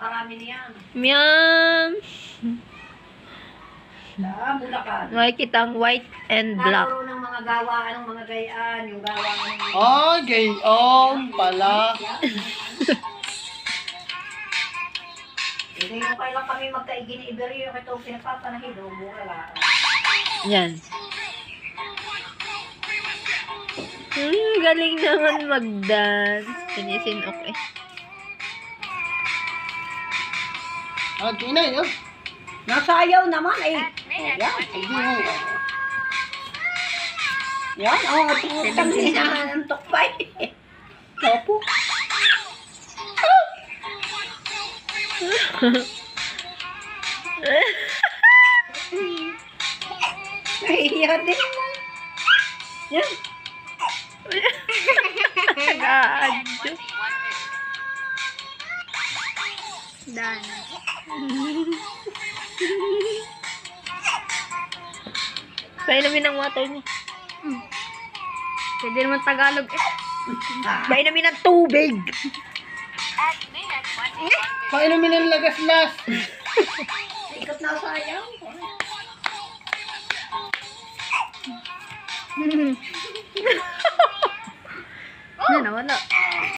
napakarami niyan. Meow. Bulacan. May kitang white and black. Nalaro ng mga gawaan, ng mga gayaan, yung gawaan ng mga... Oh, gayon pala. Hindi mo kailan kami magkaigin ni Iberio, ito pinagpapanahin, mura. Yan. Galing naman mag-dance. Sinisinok eh. Ah, kinay, oh. Nasayaw naman eh. Yan, Hindi mo. yan, oh, tutang sinahan ng tukbay. Opo. Nahihiya din mo. Yan. Nag-aadyo. Done. Painumin ng water niya. Pwede naman Tagalog eh. Painumin ng tubig. Painumin ng lagaslas. Ikot na sayaw. Ano, nawala.